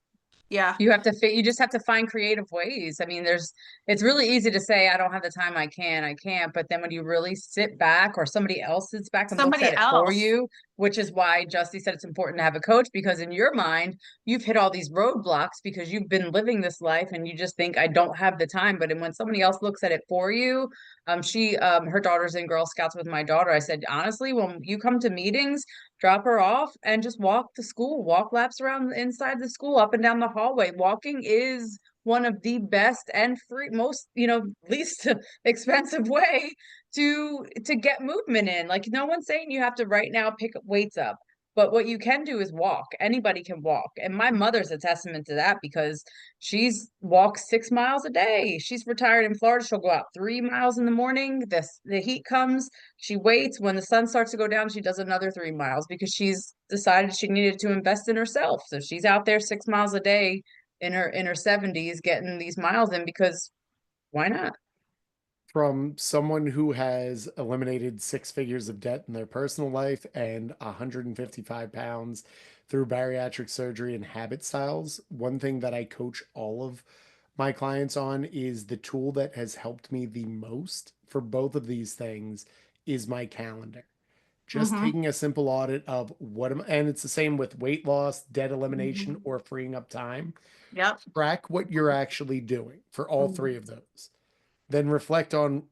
Yeah. You just have to find creative ways. I mean, it's really easy to say, I don't have the time, I can't. But then when you really sit back or somebody else sits back and looks Somebody at it for else. you, which is why Justy said it's important to have a coach, because in your mind, you've hit all these roadblocks because you've been living this life and you just think, I don't have the time. But then when somebody else looks at it for you, her daughter's in Girl Scouts with my daughter. I said, honestly, when you come to meetings, drop her off and just walk to school, walk laps around inside the school, up and down the hallway. Walking is one of the best and free, most, least expensive way to get movement in. Like no one's saying you have to right now pick weights up. But what you can do is walk. Anybody can walk. And my mother's a testament to that because she's walks 6 miles a day. She's retired in Florida. She'll go out 3 miles in the morning. The heat comes, she waits. When the sun starts to go down, she does another 3 miles because she's decided she needed to invest in herself. So she's out there 6 miles a day in her 70s getting these miles in because why not? From someone who has eliminated 6 figures of debt in their personal life and 155 pounds through bariatric surgery and habit styles, one thing that I coach all of my clients on is the tool that has helped me the most for both of these things is my calendar. Just Mhm. taking a simple audit of and it's the same with weight loss, debt elimination, Mhm. or freeing up time. Yep. Track what you're actually doing for all Mhm. 3 of those. Then reflect on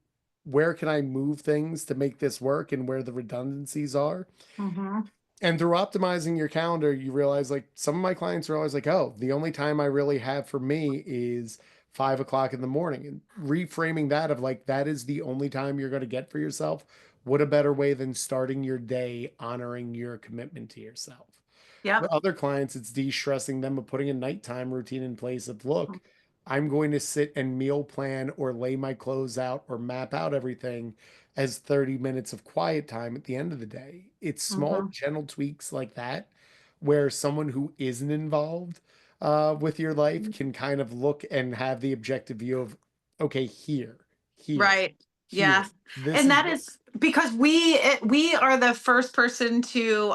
where can I move things to make this work and where the redundancies are. Mhm. And through optimizing your calendar, you realize like some of my clients realize like, oh, the only time I really have for me is 5 o'clock in the morning. And reframing that of like, that is the only time you're going to get for yourself. What a better way than starting your day honoring your commitment to yourself. Yep. For other clients, it's de-stressing them of putting a nighttime routine in place of look, I'm going to sit and meal plan or lay my clothes out or map out everything as 30 minutes of quiet time at the end of the day. It's small, Mm-hmm. gentle tweaks like that where someone who isn't involved with your life can kind of look and have the objective view of, okay, here, Right. here. Yeah. This And is that what is because we are the first person to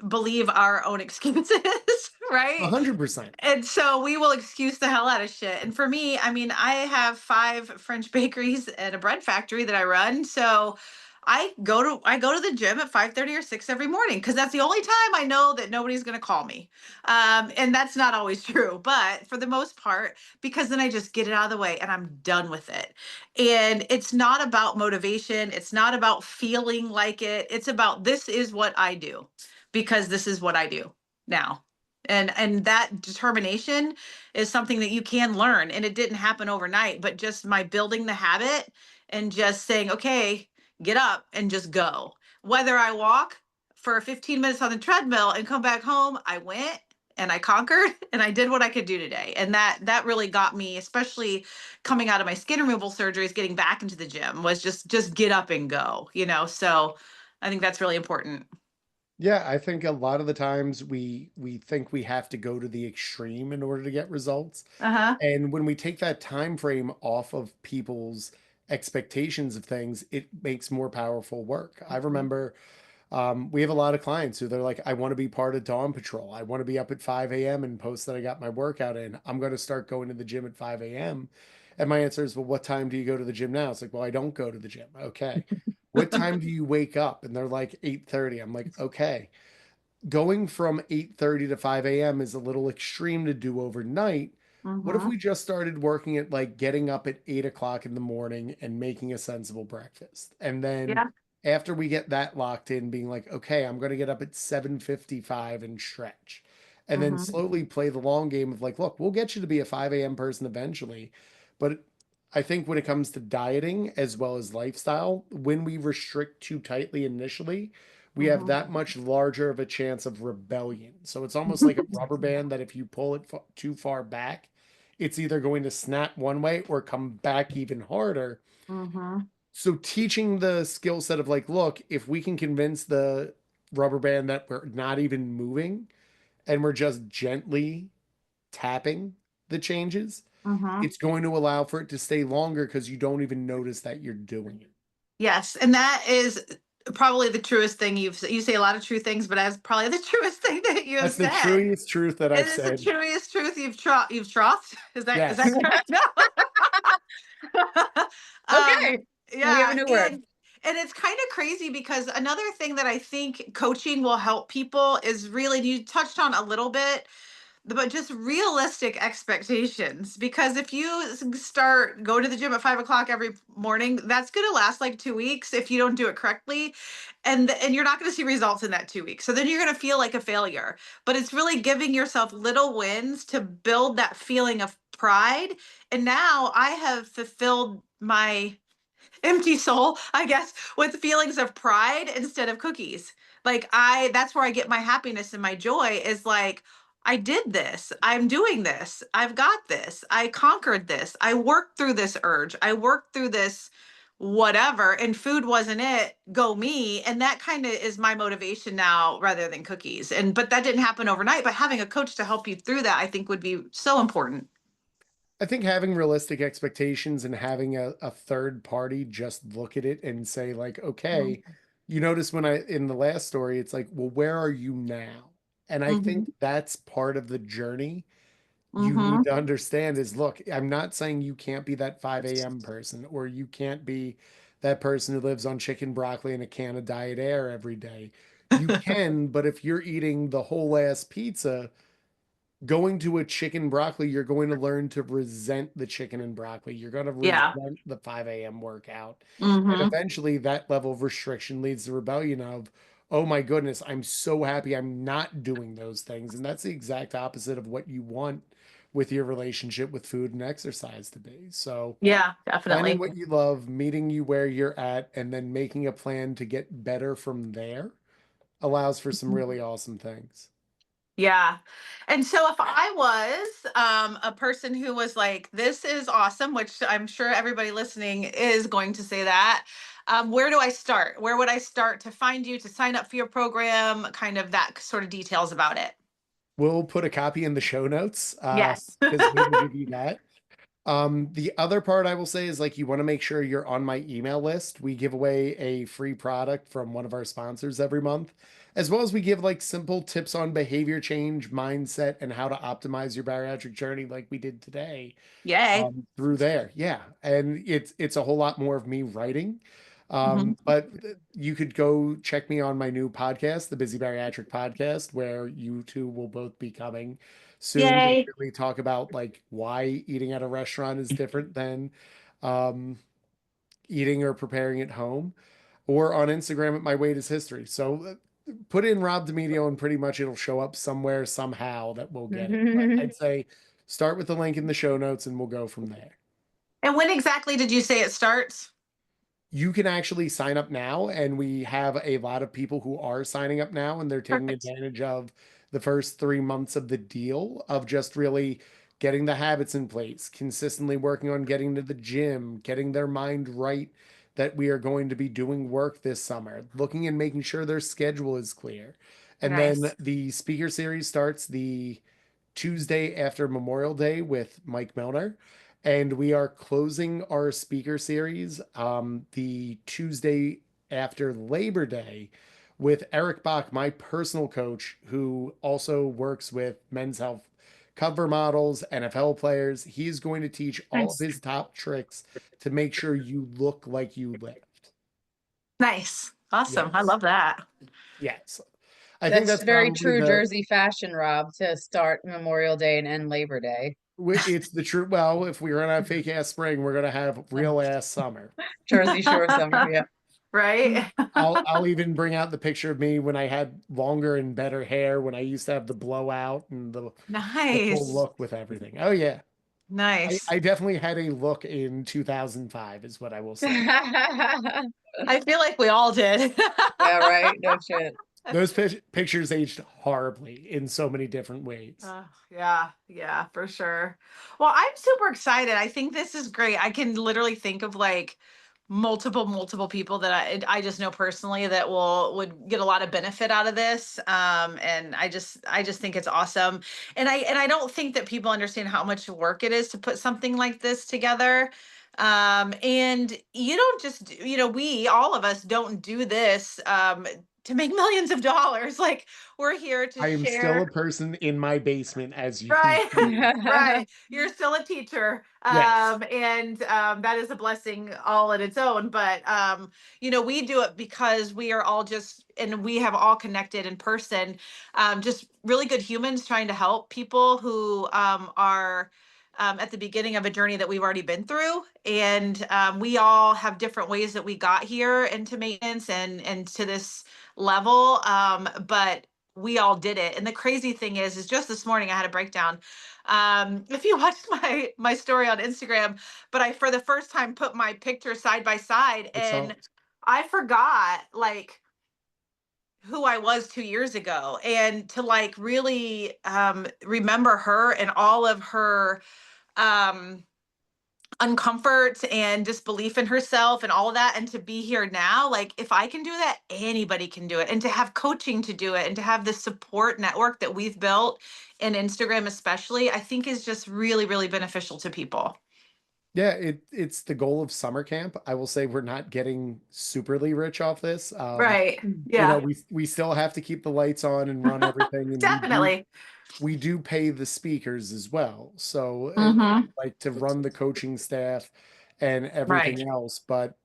believe our own excuses, right? 100%. And so we will excuse the hell out of shit. And for me, I mean, I have 5 French bakeries and a bread factory that I run. So I go to the gym at 5:30 or 6 every morning because that's the only time I know that nobody's gonna call me. And that's not always true, but for the most part, because then I just get it out of the way and I'm done with it. And it's not about motivation, it's not about feeling like it. It's about this is what I do because this is what I do now. And that determination is something that you can learn, and it didn't happen overnight, but just my building the habit and just saying, okay, get up and just go. Whether I walk for 15 minutes on the treadmill and come back home, I went and I conquered and I did what I could do today. And that really got me, especially coming out of my skin removal surgeries, getting back into the gym was just get up and go, you know. So I think that's really important. Yeah, I think a lot of the times we think we have to go to the extreme in order to get results. Uh-huh. And when we take that time frame off of people's expectations of things, it makes more powerful work. I remember we have a lot of clients who they're like, I want to be part of Dawn Patrol. I want to be up at 5 a.m. and post that I got my workout in. I'm going to start going to the gym at 5 a.m. And my answer is, well, what time do you go to the gym now? It's like, well, I don't go to the gym. Okay. What time do you wake up? And they're like 8:30. I'm like, okay. Going from 8:30 to 5 a.m. is a little extreme to do overnight. What if Mm-hmm. we just started working at like getting up at 8 o'clock in the morning and making a sensible breakfast? And then Yeah. after we get that locked in, being like, okay, I'm going to get up at 7:55 and stretch. And then Mm-hmm. slowly play the long game of like, look, we'll get you to be a 5 a.m. person eventually. But I think when it comes to dieting as well as lifestyle, when we restrict too tightly initially, we have Mm-hmm. that much larger of a chance of rebellion. So it's almost like a rubber band that if you pull it too far back, it's either going to snap one way or come back even harder. Mm-hmm. So teaching the skill set of like, look, if we can convince the rubber band that we're not even moving and we're just gently tapping the changes, Mm-hmm. it's going to allow for it to stay longer because you don't even notice that you're doing it. Yes, and that is probably the truest thing you say a lot of true things, but that's probably the truest thing that you have That's the said. truest truth that It I've is the said. truest truth you've trothed. Is that Yes. correct? No. um, Okay, we have a yeah, new word. and it's kind of crazy because another thing that I think coaching will help people is really you touched on a little bit but just realistic expectations because if you start go to the gym at 5 o'clock every morning that's going to last like 2 weeks if you don't do it correctly and you're not going to see results in that 2 weeks so then you're going to feel like a failure but it's really giving yourself little wins to build that feeling of pride and now I have fulfilled my empty soul, I guess, with feelings of pride instead of cookies. Like that's where I get my happiness and my joy is like, I did this. I'm doing this. I've got this. I conquered this. I worked through this urge. I worked through this whatever and food wasn't it go me and that kind of is my motivation now rather than cookies and but that didn't happen overnight but having a coach to help you through that I think would be so important. I think having realistic expectations and having a third party just look at it and say, like, okay, you notice when I, in the last story, it's like, well, where are you now? And I Mm-hmm. think that's part of the journey you need Mm-hmm. to understand is, look, I'm not saying you can't be that 5 a.m. person or you can't be that person who lives on chicken, broccoli, and a can of diet air every day. You can, but if you're eating the whole ass pizza, going to a chicken broccoli, you're going to learn to resent the chicken and broccoli. You're going to Yeah. resent the 5 a.m. workout. And Mm-hmm. eventually that level of restriction leads to rebellion of, oh my goodness, I'm so happy I'm not doing those things. And that's the exact opposite of what you want with your relationship with food and exercise to be. So Yeah, finding definitely. what you love, meeting you where you're at, and then making a plan to get better from there allows for some really awesome things. Yeah. And so if I was a person who was like, this is awesome, which I'm sure everybody listening is going to say that, where do I start? Where would I start to find you, to sign up for your program, kind of that sort of details about it? We'll put a copy in the show notes, Yes. because we will give you that. The other part I will say is like you want to make sure you're on my email list. We give away a free product from one of our sponsors every month, as well as we give like simple tips on behavior change, mindset, and how to optimize your bariatric journey, like we did today, Yay. through there. Yeah, and it's a whole lot more of me writing. Mhm. But you could go check me on my new podcast, the Busy Bariatric podcast, where you two will both be coming soon to Yay. really talk about like why eating at a restaurant is different than um, eating or preparing at home, or on Instagram at My Weight is History. So put in Rob DiMedio and pretty much it'll show up somewhere somehow that we'll get it. But I'd say start with the link in the show notes and we'll go from there. And when exactly did you say it starts? You can actually sign up now, and we have a lot of people who are signing up now, and they're taking Perfect. advantage of the first 3 months of the deal of just really getting the habits in place, consistently working on getting to the gym, getting their mind right that we are going to be doing work this summer, looking and making sure their schedule is clear. And then Nice. the speaker series starts the Tuesday after Memorial Day with Mike Milner. And we are closing our speaker series the Tuesday after Labor Day with Eric Bach, my personal coach, who also works with Men's Health cover models, NFL players. He's going to teach all of Nice. his top tricks to make sure you look like you lift. Nice. Awesome. I Yes. love that. Yes. I think That's that's very probably true the Jersey fashion, Rob, to start Memorial Day and end Labor Day. it's the true. Well, if we're gonna have fake ass spring, we're gonna have real ass summer. Jersey Shore summer, yeah. Right? I'll even bring out the picture of me when I had longer and better hair, when I used to have the blowout and the full Nice. look with everything. Oh yeah. Nice. I definitely had a look in 2005 is what I will say. Yeah, I feel like we all did. right. No shit. Those pictures aged horribly in so many different ways. Yeah, yeah, for sure. Well, I'm super excited. I think this is great. I can literally think of like multiple people that I just know personally that would get a lot of benefit out of this. And I just think it's awesome. And I don't think that people understand how much work it is to put something like this together. And you don't just, we all of us don't do this to make millions of dollars. Like we're here to I am still share. a person in my basement, as you can Right, see. right. You're still a teacher, Yes. and that is a blessing all in its own. But we do it because we are all just, and we have all connected in person, just really good humans trying to help people who are at the beginning of a journey that we've already been through, and we all have different ways that we got here into maintenance and to this level. But we all did it. And the crazy thing is just this morning I had a breakdown. If you watched my story on Instagram, but I for the first time put my picture side by side, I saw and I forgot like who I was 2 years ago, and to like really remember her and all of her um uncomfort and disbelief in herself and all of that, and to be here now, like if I can do that, anybody can do it. And to have coaching to do it, and to have the support network that we've built in Instagram especially, I think is just really beneficial to people. Yeah, it's the goal of summer camp. I will say we're not getting superly rich off this. Right. Yeah. We still have to keep the lights on and run everything, and Definitely. we do pay the speakers as well. So Mm-hmm. like to run the coaching staff and Right. everything else. But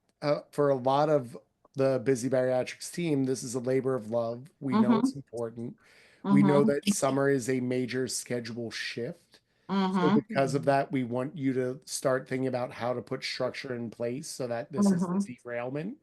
for a lot of the Busy Bariatrics team, this is a labor of love. We know Mm-hmm. it's important. We know Mm-hmm. that summer is a major schedule shift. So Mm-hmm. because of that, we want you to start thinking about how to put structure in place so that this isn't Mm-hmm. a derailment.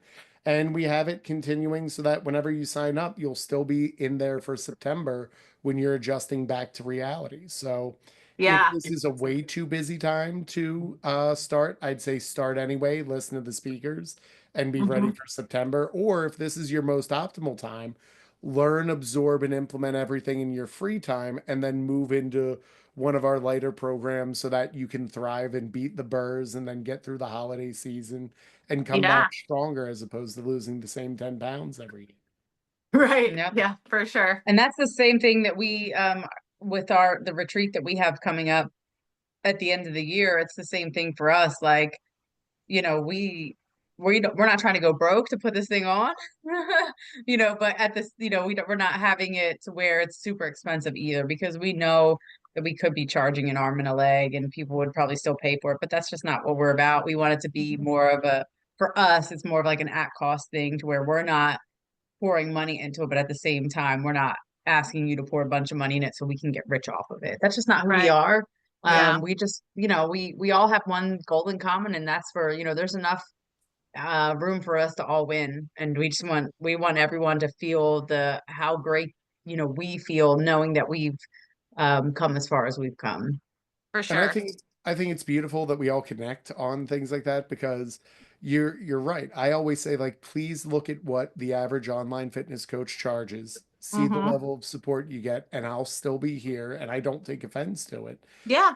And we have it continuing so that whenever you sign up, you'll still be in there for September when you're adjusting back to reality. So if Yeah. this is a way too busy time to start, I'd say start anyway, listen to the speakers and be ready Mm-hmm. for September. Or if this is your most optimal time, learn, absorb, and implement everything in your free time, and then move into one of our lighter programs so that you can thrive and beat the bers and then get through the holiday season and come Yeah. back stronger as opposed to losing the same 10 pounds every year. Right. Yep. Yeah, for sure. And that's the same thing that we with the retreat that we have coming up at the end of the year. It's the same thing for us. Like, you know, we're not trying to go broke to put this thing on, you know, but at this, you know, we're not having it to where it's super expensive either, because we know that we could be charging an arm and a leg and people would probably still pay for it, but that's just not what we're about. We want it to be more of for us, it's more of like an at cost thing to where we're not pouring money into it, but at the same time, we're not asking you to pour a bunch of money in it so we can get rich off of it. That's just not who we Right. are. Yeah. We just, you know, we all have one goal in common, and that's for, you know, there's enough room for us to all win. And we want everyone to feel how great, you know, we feel knowing that we've come as far as we've come. For And I sure. think it's beautiful that we all connect on things like that, because you're right. I always say, like, please look at what the average online fitness coach charges, see the Mm-hmm. level of support you get, and I'll still be here and I don't take offense to it. Yeah.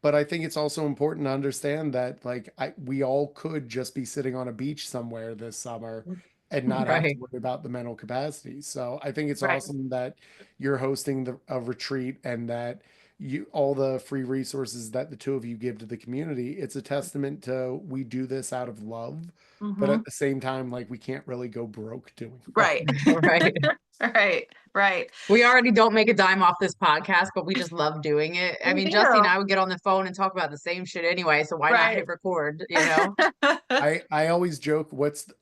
But I think it's also important to understand that, like, we all could just be sitting on a beach somewhere this summer and not have to Right. worry about the mental capacity. So I think it's Right. awesome that you're hosting a retreat, and that all the free resources that the two of you give to the community. It's a testament to, we do this out of love, but Mm-hmm. at the same time, like, we can't really go broke doing it. Right. Right. Right. Right. We already don't make a dime off this podcast, but we just love doing it. I We mean, Justin and do. I would get on the phone and talk about the same shit anyway, so why not Right. hit record, you know? I always joke,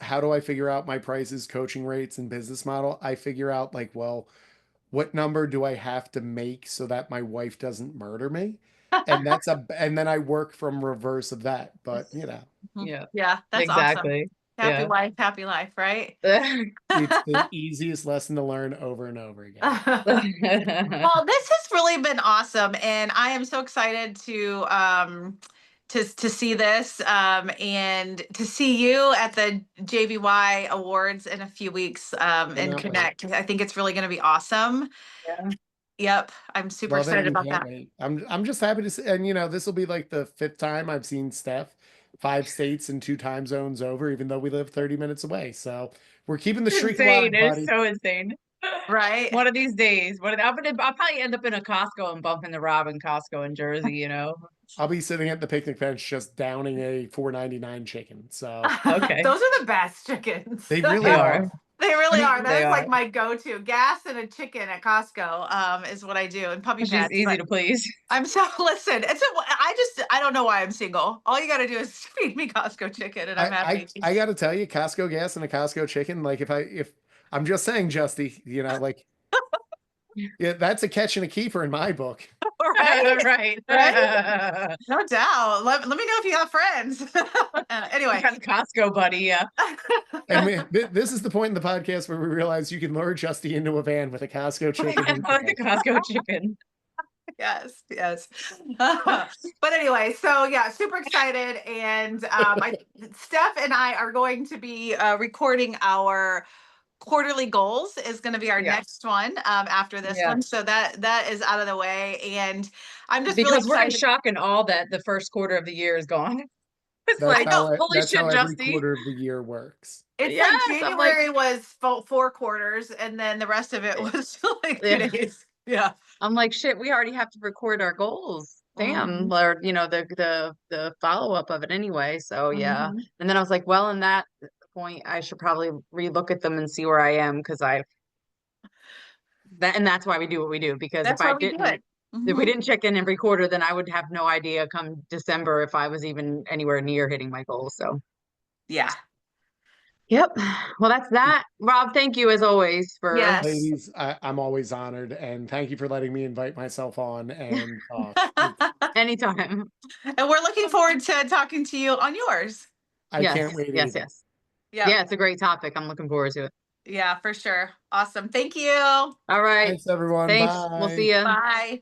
how do I figure out my prices, coaching rates, and business model? I figure out, like, well, what number do I have to make so that my wife doesn't murder me? And and then I work from reverse of that. But you know, Yeah, Yeah, that's awesome. exactly. Happy Yeah. wife, happy life, right? it's the easiest lesson to learn over and over again. Well, this has really been awesome, and I am so excited to see this and to see you at the JVY Awards in a few weeks and Cannot wait. connect. I think it's really going to be awesome. Yeah. Yep, I'm super Love it excited and about can't that. wait. I'm just happy to see, and you know, this will be like the 5th time I've seen Steph, 5 states and 2 time zones over, even though we live 30 minutes away. So we're keeping the streak alive, Insane. It is buddy. so insane. Right? One of these days, I'll probably end up in a Costco and bumping the Rob in Costco in Jersey, you know? I'll be sitting at the picnic bench just downing a $4.99 chicken. So Okay. Those are the best chickens. they They really are. are. They really are. That They is like are. my go-to. Gas and a chicken at Costco is what I do, and puppy She's pads. easy But to please. I'm so listen. I don't know why I'm single. All you got to do is feed me Costco chicken, and I'm happy. I got to tell you, Costco gas and a Costco chicken. Like, if I'm just saying, Justy, you know, like, yeah, that's a catch and a keeper in my book. Right? Right. Right? No doubt. Let me know if you have friends. Anyway, Got a Costco buddy, yeah. And this is the point in the podcast where we realize you can lure Justy into a van with a Costco chicken. I like the Costco chicken. yes, yes. But anyway, so yeah, super excited, and Steph and I are going to be recording our quarterly goals. Is going to be our Yeah. next one after this Yeah. one, so that is out of the way, and I'm just Because really we're in excited. shock and all that the first quarter of the year is gone. It's That's like, how holy that's shit, how every Justy. quarter of the year works. It's Yes, like I'm like- January was 4 quarters, and then the rest of it was like 2 Yeah. days. Yeah. I'm like, shit, we already have to record our goals. Damn, Mhm. or you know, the follow-up of it anyway. So yeah. Mhm. And then I was like, well, in that point, I should probably relook at them and see where I am, because that's why we do what we do. Because That's why we do it. if we Mhm. didn't check in every quarter, then I would have no idea come December if I was even anywhere near hitting my goals. So Yeah. yep. Well, that's that. Rob, thank you as always for Yes. Ladies, I'm always honored, and thank you for letting me invite myself on and talk. anytime. And we're looking forward to talking to you on yours. I Yes, can't wait yes, either. yes. Yeah. Yeah, it's a great topic. I'm looking forward to it. Yeah, for sure. Awesome. Thank you. All right. Thanks, everyone. Thanks. Bye. We'll see you. Bye.